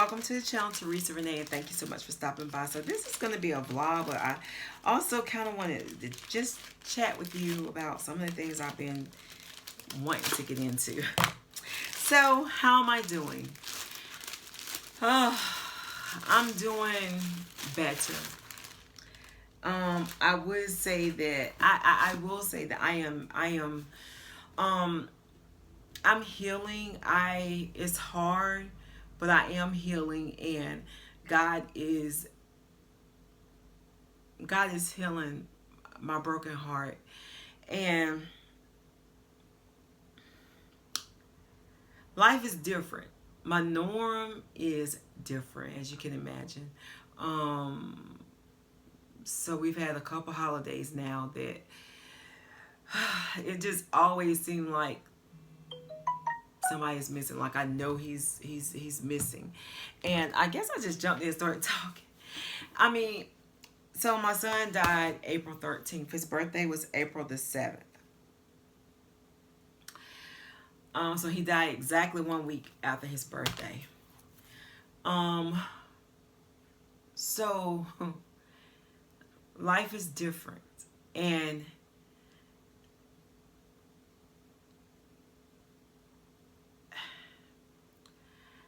welcome to the channel, Teresa Rene, and thank you so much for stopping by. So this is going to be a vlog, but I also kind of wanted to just chat with you about some of the things I've been wanting to get into. So how am I doing? I'm doing better. I would say that I will say that I'm healing. It's hard, but I am healing, and God is healing my broken heart. And life is different. My norm is different, as you can imagine. So we've had a couple holidays now that it just always seemed like somebody is missing. Like I know he's missing. And I guess I just jumped in and started talking. I mean, so my son died April 13th. His birthday was April the 7th. So he died exactly 1 week after his birthday. So life is different, and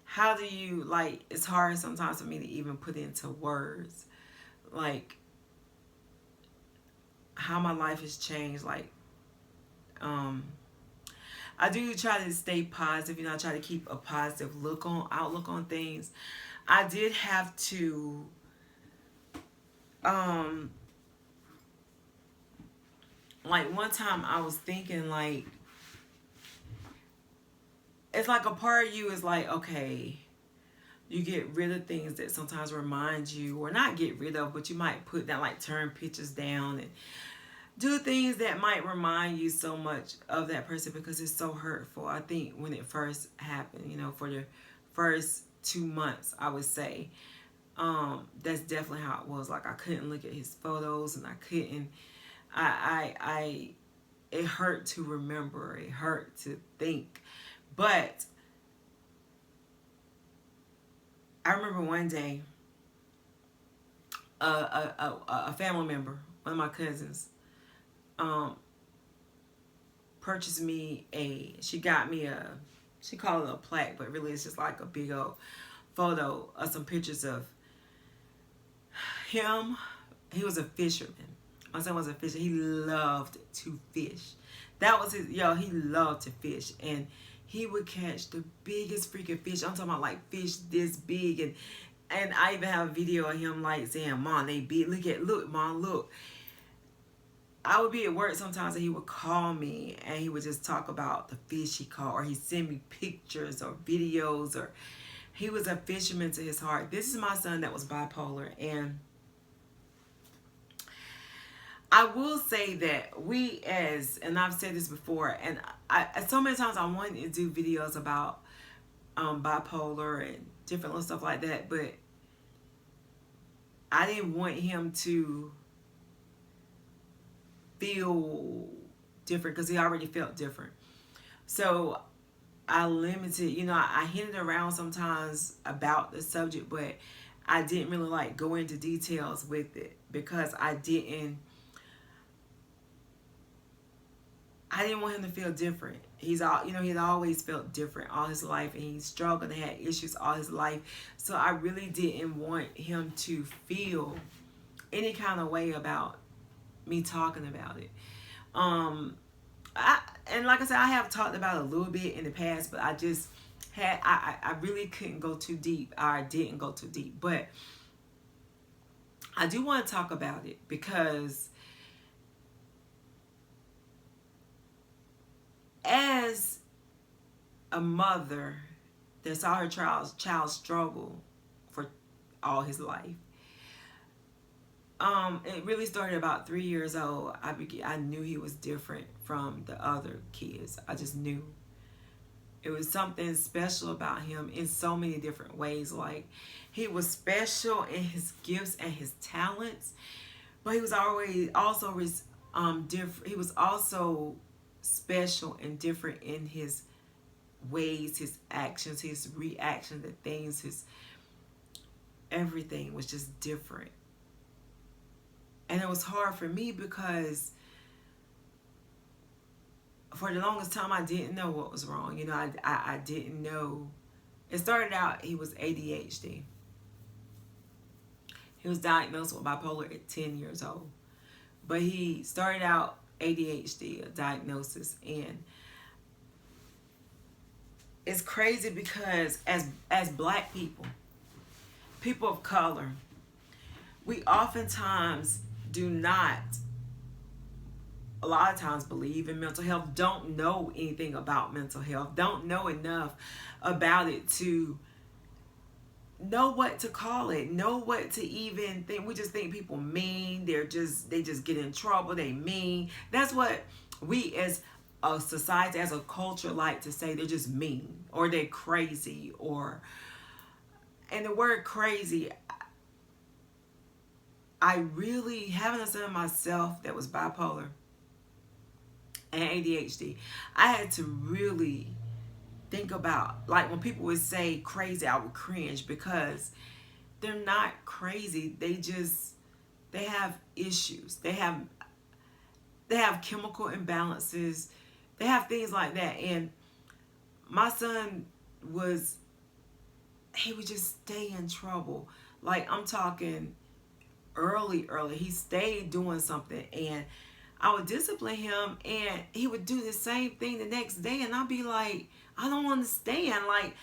how do you, like, it's hard sometimes for me to even put into words, like, how my life has changed. Like, I do try to stay positive, you know, I try to keep a positive outlook on things. I did have to, like, one time I was thinking, like, it's like a part of you is like, okay, you get rid of things that sometimes remind you, or not get rid of, but you might put down, like turn pictures down and do things that might remind you so much of that person because it's so hurtful. I think when it first happened, you know, for the first 2 months, I would say, that's definitely how it was. Like, I couldn't look at his photos, and I couldn't, it hurt to remember, it hurt to think. But I remember one day, a family member, one of my cousins, purchased me she called it a plaque, but really it's just like a big old photo of some pictures of him. He was a fisherman. My son was a fisher. He loved to fish. That was his, he loved to fish. And he would catch the biggest freaking fish. I'm talking about like fish this big. And I even have a video of him like saying, Mom, they big. Look, Mom, look. I would be at work sometimes and he would call me and he would just talk about the fish he caught, or he'd send me pictures or videos, or he was a fisherman to his heart. This is my son that was bipolar, and I will say that and I've said this before, and I so many times I wanted to do videos about bipolar and different little stuff like that, but I didn't want him to feel different because he already felt different. So I limited, I hinted around sometimes about the subject, but I didn't really like go into details with it because I didn't want him to feel different. He's always felt different all his life, and he struggled and had issues all his life. So I really didn't want him to feel any kind of way about me talking about it. And like I said, I have talked about it a little bit in the past, but I just I really couldn't go too deep. I didn't go too deep, but I do want to talk about it because as a mother that saw her child struggle for all his life, it really started about 3 years old. I knew he was different from the other kids. I just knew. It was something special about him in so many different ways. Like, he was special in his gifts and his talents, but he was also different. He was also special and different in his ways, his actions, his reaction to things, everything was just different. And it was hard for me because for the longest time I didn't know what was wrong. You know, I didn't know. It started out he was ADHD. He was diagnosed with bipolar at 10 years old. But he started out ADHD, a diagnosis, and it's crazy because as black people, people of color, we oftentimes do not, a lot of times, believe in mental health, don't know anything about mental health, don't know enough about it to know what to call it, know what to even think. We just think people mean, they just get in trouble, they mean. That's what we as a society, as a culture, like to say. They're just mean, or they're crazy, or, and the word crazy, I really, having a son myself that was bipolar and ADHD, I had to really think about, like, when people would say crazy, I would cringe, because they're not crazy. They have issues. They have chemical imbalances. They have things like that. And my son he would just stay in trouble. Like, I'm talking early. He stayed doing something, and I would discipline him, and he would do the same thing the next day, and I'd be like, I don't understand. Like,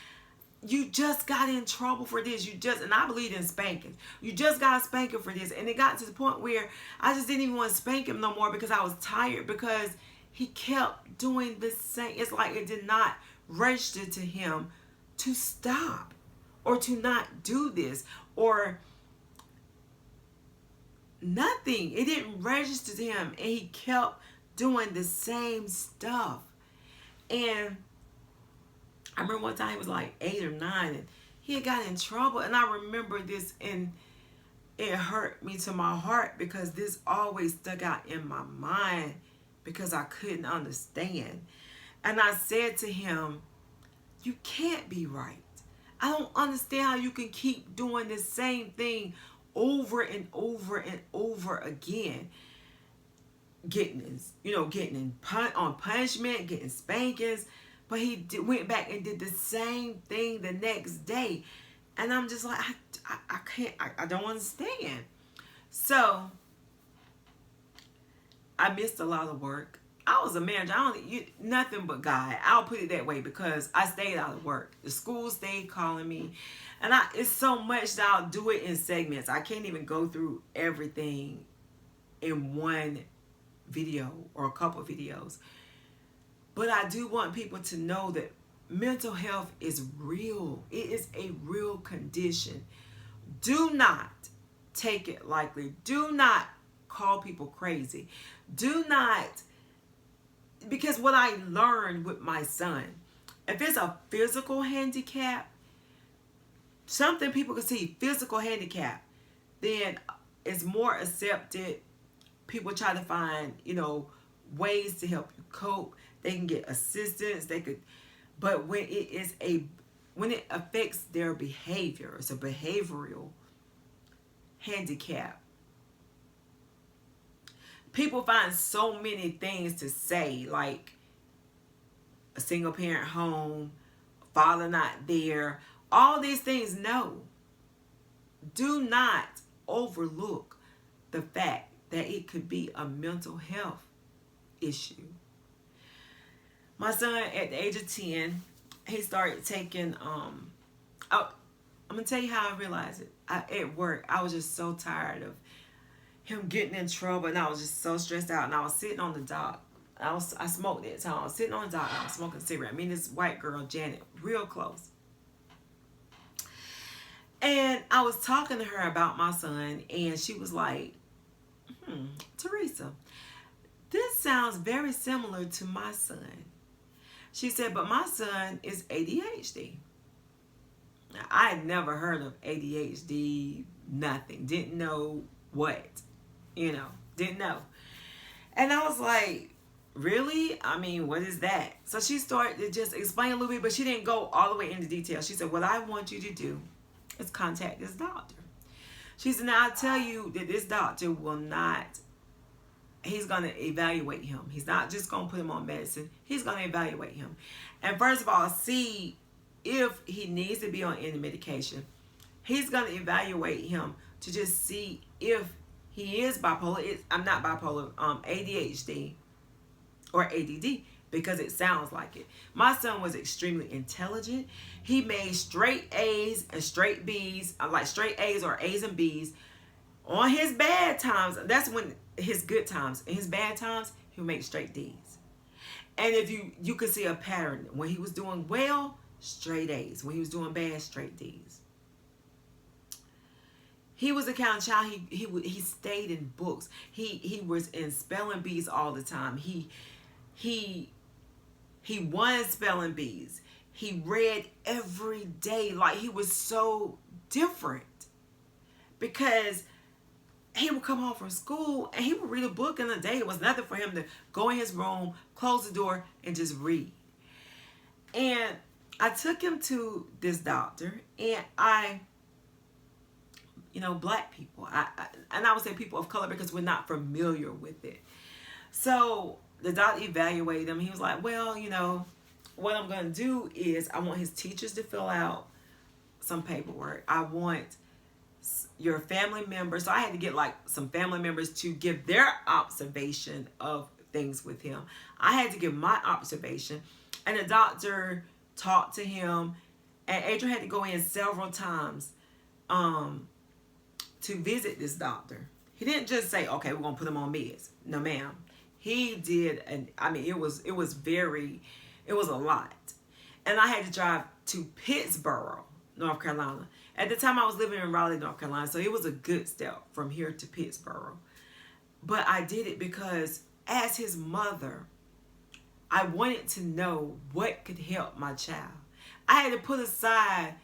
you just got in trouble for this. And I believe in spanking. You just got a spanking for this. And it got to the point where I just didn't even want to spank him no more, because I was tired, because he kept doing the same. It's like it did not register to him to stop or to not do this or nothing. It didn't register to him, and he kept doing the same stuff. And I remember one time he was like 8 or 9, and he had got in trouble. And I remember this, and it hurt me to my heart, because this always stuck out in my mind, because I couldn't understand. And I said to him, you can't be right. I don't understand how you can keep doing the same thing over and over and over again. Getting on punishment, getting spankings. But he went back and did the same thing the next day. And I'm just like, I can't, I don't understand. So I missed a lot of work. I was a manager. Nothing but God. I'll put it that way, because I stayed out of work. The school stayed calling me. And it's so much that I'll do it in segments. I can't even go through everything in one video or a couple videos. But I do want people to know that mental health is real. It is a real condition. Do not take it lightly. Do not call people crazy. Do not, because what I learned with my son, if it's a physical handicap, something people can see, physical handicap, then it's more accepted. People try to find, ways to help you cope. They can get assistance. But when it affects their behavior, it's a behavioral handicap. People find so many things to say, like a single parent home, father not there, all these things. No, do not overlook the fact that it could be a mental health issue. My son, at the age of 10, he started taking, I'm going to tell you how I realized it. At work, I was just so tired of him getting in trouble, and I was just so stressed out. And I was sitting on the dock. I smoked at the time. I was sitting on the dock. I was smoking a cigarette. Me and this white girl, Janet, real close. And I was talking to her about my son, and she was like, Teresa, this sounds very similar to my son. She said, but my son is ADHD. Now, I had never heard of ADHD, nothing. Didn't know what, didn't know. And I was like, really? I mean, what is that? So she started to just explain a little bit, but she didn't go all the way into detail. She said, what I want you to do is contact this doctor. She said, now I tell you that this doctor will not, he's going to evaluate him. He's not just going to put him on medicine. He's going to evaluate him. And first of all, see if he needs to be on any medication. He's going to evaluate him to just see if he is bipolar. I'm not bipolar, ADHD or ADD, because it sounds like it. My son was extremely intelligent. He made straight A's and straight B's, like straight A's or A's and B's on his bad times. That's when his good times. In his bad times, he'll make straight D's. And if you could see a pattern. When he was doing well, straight A's. When he was doing bad, straight D's. He was the kind of child, he stayed in books. He was in spelling bees all the time. He won spelling bees. He read every day. Like, he was so different. Because he would come home from school and he would read a book in a day. It was nothing for him to go in his room, close the door, and just read. And I took him to this doctor, and black people, and I would say people of color because we're not familiar with it. So the doctor evaluated him. He was like, well, what I'm going to do is I want his teachers to fill out some paperwork. I want your family members. So I had to get like some family members to give their observation of things with him. I had to give my observation, and the doctor talked to him, and Adrian had to go in several times to visit this doctor. He didn't just say, okay, we're going to put him on meds. No, ma'am. He did, and I mean, it was a lot. And I had to drive to Pittsboro, North Carolina. At the time, I was living in Raleigh, North Carolina, so it was a good step from here to Pittsboro. But I did it because as his mother, I wanted to know what could help my child. I had to put aside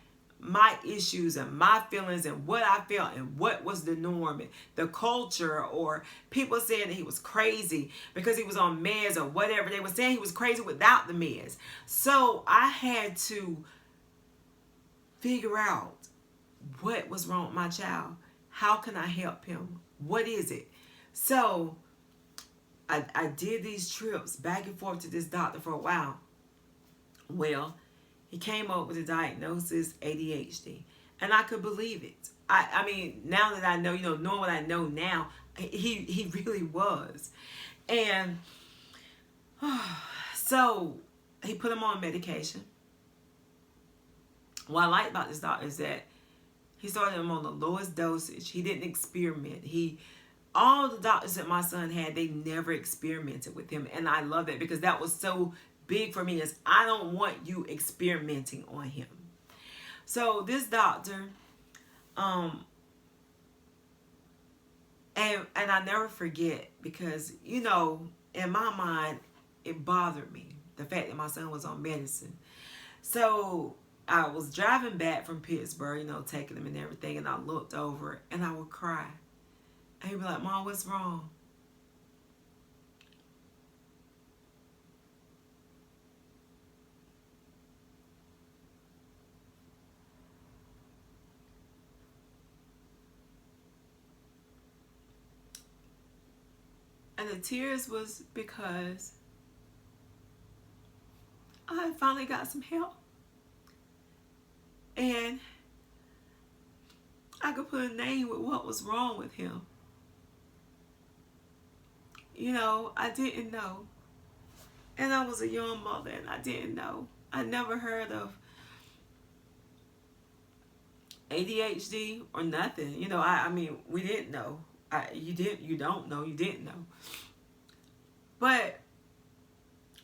my issues and my feelings and what I felt and what was the norm and the culture, or people saying that he was crazy because he was on meds or whatever. They were saying he was crazy without the meds. So I had to figure out what was wrong with my child. How can I help him? What is it? So I did these trips back and forth to this doctor for a while. Well, he came up with a diagnosis, ADHD. And I could believe it. I mean, now that I know, knowing what I know now, he really was. And so he put him on medication. What I like about this doctor is that he started him on the lowest dosage. He didn't experiment. All the doctors that my son had, they never experimented with him. And I love that, because that was so big for me, is I don't want you experimenting on him. So this doctor, and I never forget, because, in my mind, it bothered me, the fact that my son was on medicine. So I was driving back from Pittsburgh, taking him and everything, and I looked over and I would cry. And he'd be like, Mom, what's wrong? And the tears was because I finally got some help. And I could put a name with what was wrong with him. I didn't know. And I was a young mother, and I didn't know. I never heard of ADHD or nothing. I mean, we didn't know. You don't know. You didn't know. But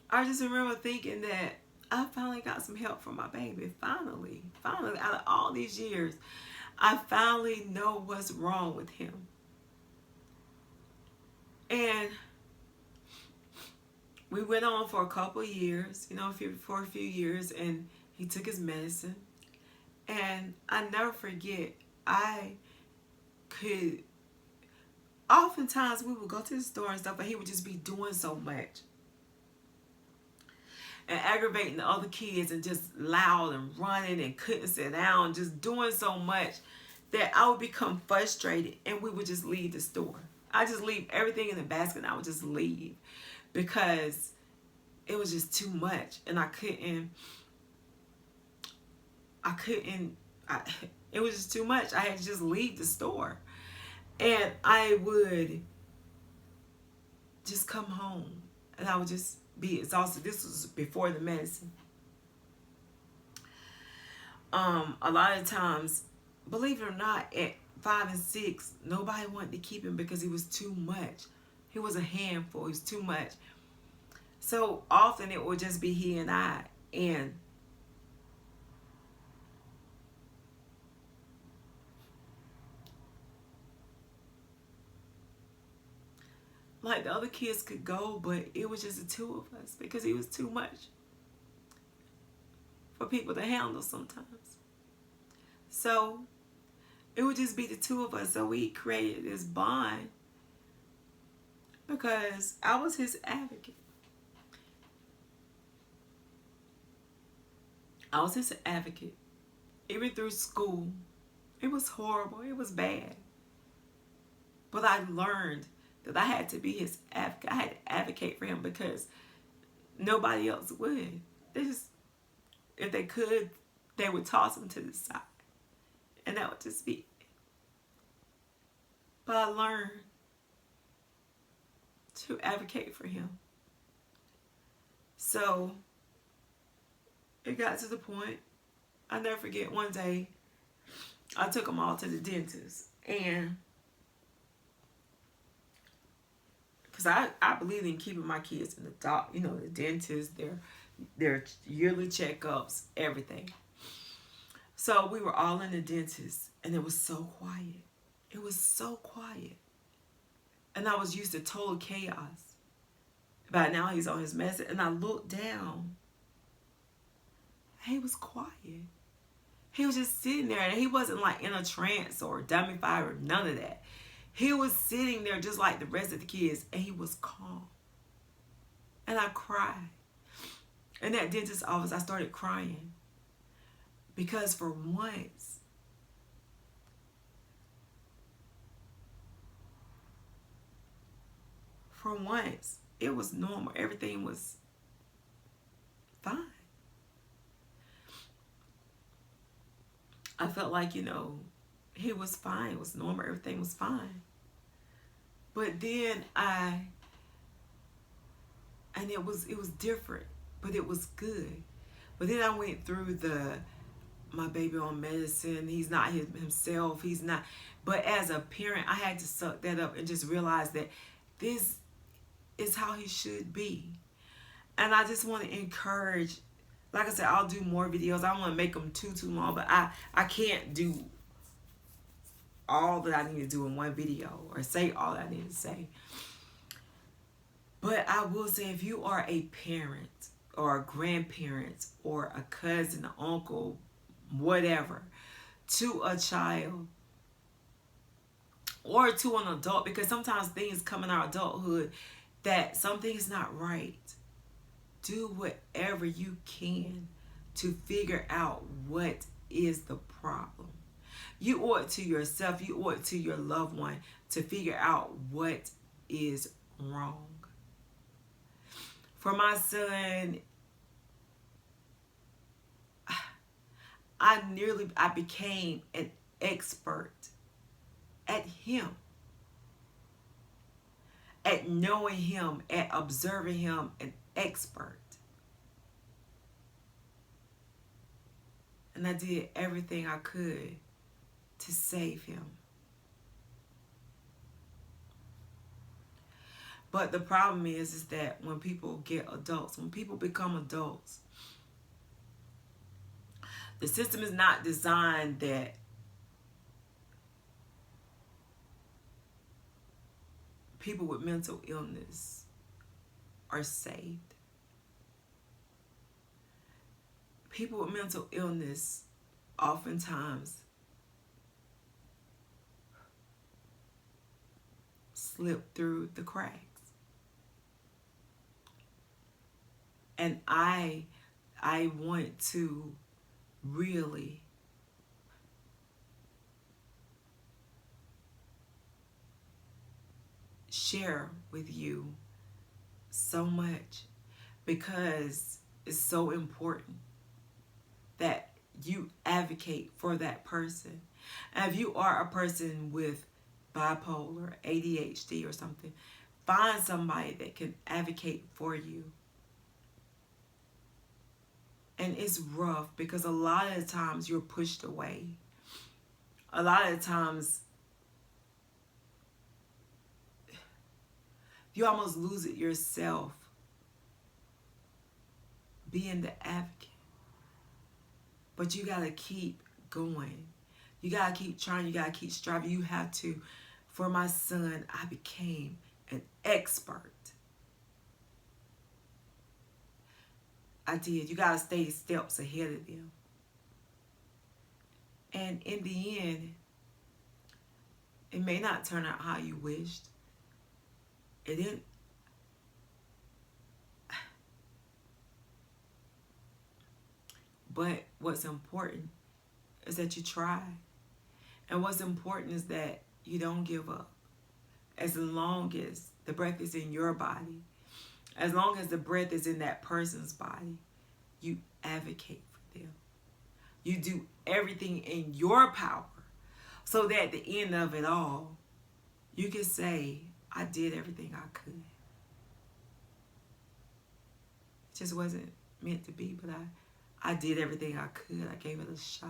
I just remember thinking that I finally got some help for my baby. Finally, out of all these years, I finally know what's wrong with him. And we went on for a couple years, for a few years, and he took his medicine. And I never forget, oftentimes we would go to the store and stuff, but he would just be doing so much. and aggravating the other kids and just loud and running and couldn't sit down, just doing so much that I would become frustrated and we would just leave the store. I just leave everything in the basket and I would just leave because it was just too much and it was just too much. I had to just leave the store. And I would just come home and I would just be exhausted. This was before the medicine. A lot of times, believe it or not, at 5 and 6, nobody wanted to keep him because he was too much. He was a handful. He was too much. So often it would just be he and I. And like the other kids could go, but it was just the two of us because he was too much for people to handle sometimes. So it would just be the two of us. So we created this bond because I was his advocate. I was his advocate. Even through school, it was horrible. It was bad. But I learned that I had to be his advocate. I had to advocate for him because nobody else would. They just, if they could, they would toss him to the side. And that would just be it. But I learned to advocate for him. So it got to the point, I'll never forget, one day I took them all to the dentist. And because I believe in keeping my kids in the dentist, their yearly checkups, everything. So we were all in the dentist, and it was so quiet. It was so quiet. And I was used to total chaos. By now he's on his medicine, and I looked down. He was quiet. He was just sitting there, and he wasn't like in a trance or dummified or none of that. He was sitting there just like the rest of the kids, and he was calm. And I cried. In that dentist's office, I started crying. Because for once, it was normal. Everything was fine. I felt like, he was fine. It was normal. Everything was fine. But then and it was different, but it was good. But then I went through my baby on medicine. He's not himself. He's not. But as a parent, I had to suck that up and just realize that this is how he should be. And I just want to encourage, like I said, I'll do more videos. I don't want to make them too long, but I can't do all that I need to do in one video or say all that I need to say. But I will say, if you are a parent or a grandparent or a cousin, an uncle, whatever, to a child or to an adult, because sometimes things come in our adulthood that something's not right, do whatever you can to figure out what is the problem. You owe it to yourself, you owe it to your loved one to figure out what is wrong. For my son, I became an expert at him, at knowing him, at observing him, an expert. And I did everything I could to save him. But the problem is that when people when people become adults, the system is not designed that people with mental illness are saved. People with mental illness oftentimes slip through the cracks. And I want to really share with you so much, because it's so important that you advocate for that person. And if you are a person with bipolar, ADHD or something, find somebody that can advocate for you. And it's rough because a lot of the times you're pushed away. A lot of the times you almost lose it yourself being the advocate. But you got to keep going. You got to keep trying. You got to keep striving. You have to. For my son, I became an expert. I did. You got to stay steps ahead of them. And in the end, it may not turn out how you wished. It didn't. But what's important is that you try. And what's important is that you don't give up. As long as the breath is in your body, as long as the breath is in that person's body, you advocate for them. You do everything in your power so that at the end of it all, you can say, I did everything I could. It just wasn't meant to be, but I did everything I could. I gave it a shot.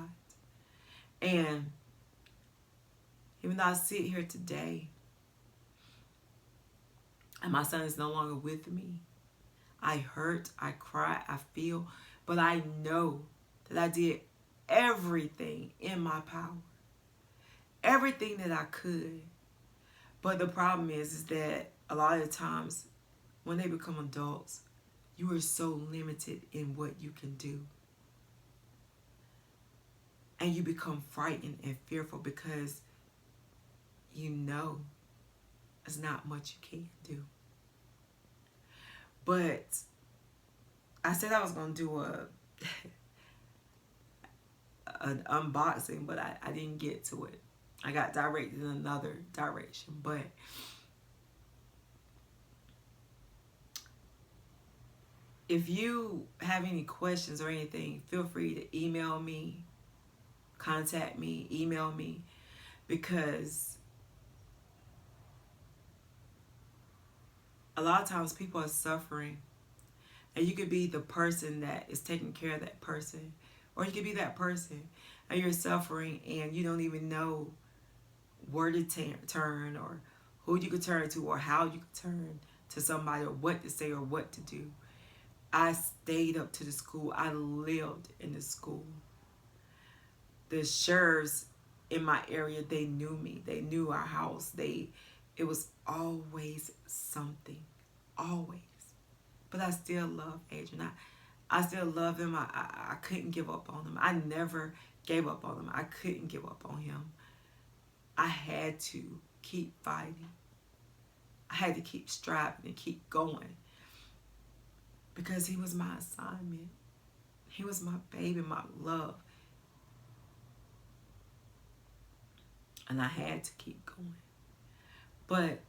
And even though I sit here today and my son is no longer with me, I hurt, I cry, I feel, but I know that I did everything in my power. Everything that I could. But the problem is that a lot of times when they become adults, you are so limited in what you can do. And you become frightened and fearful because you know there's not much you can do. But I said I was going to do an unboxing, but I didn't get to it. I got directed in another direction. But if you have any questions or anything, feel free to email me, contact me, email me, because a lot of times people are suffering, and you could be the person that is taking care of that person, or you could be that person and you're suffering and you don't even know where to turn, or who you could turn to, or how you could turn to somebody, or what to say, or what to do. I stayed up to the school. I lived in the school. The sheriffs in my area, they knew me. They knew our house. It was always something. Always. But I still love Adrian. I still love him. I couldn't give up on him. I never gave up on him. I couldn't give up on him. I had to keep fighting. I had to keep striving and keep going. Because he was my assignment. He was my baby, my love. And I had to keep going. But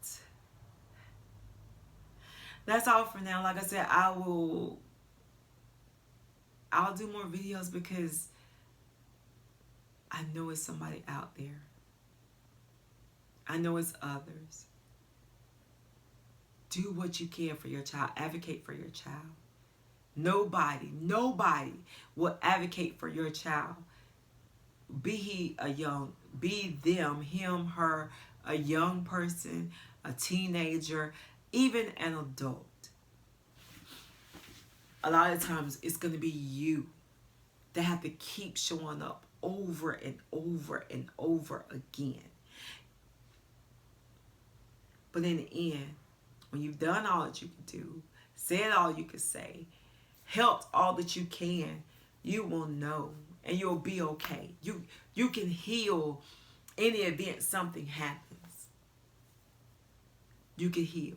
that's all for now. Like I said, I'll do more videos because I know it's somebody out there. I know it's others. Do what you can for your child. Advocate for your child. Nobody will advocate for your child. Be them, him, her, a young person, a teenager, even an adult. A lot of times it's going to be you that have to keep showing up over and over and over again. But in the end, when you've done all that you can do, said all you can say, helped all that you can, you will know and you'll be okay. You can heal in the event something happens. You can heal.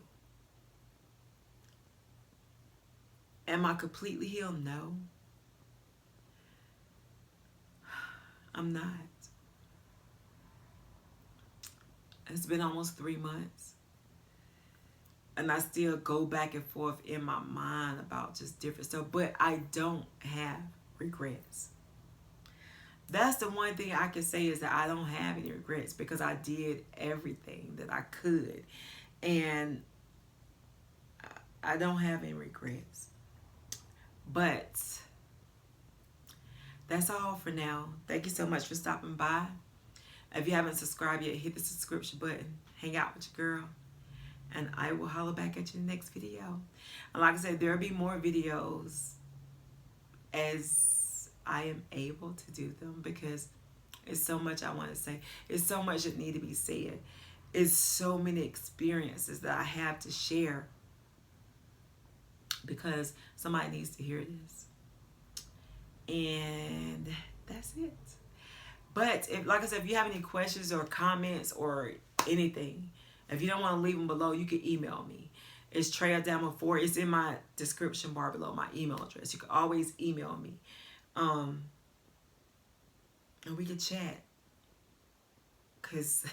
Am I completely healed? No. I'm not. It's been almost 3 months. And I still go back and forth in my mind about just different stuff. But I don't have regrets. That's the one thing I can say, is that I don't have any regrets, because I did everything that I could. And I don't have any regrets. But that's all for now. Thank you so much for stopping by. If you haven't subscribed yet, hit the subscription button. Hang out with your girl. And I will holler back at you in the next video. And like I said, there'll be more videos as I am able to do them, because it's so much I want to say. It's so much that need to be said. It's so many experiences that I have to share, because somebody needs to hear this. And that's it. But if, like I said, if you have any questions or comments or anything, if you don't want to leave them below, you can email me. It's TreaDama4. It's in my description bar below, my email address. You can always email me. And we can chat. Because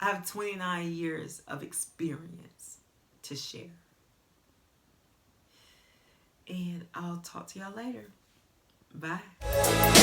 I have 29 years of experience to share. And I'll talk to y'all later. Bye.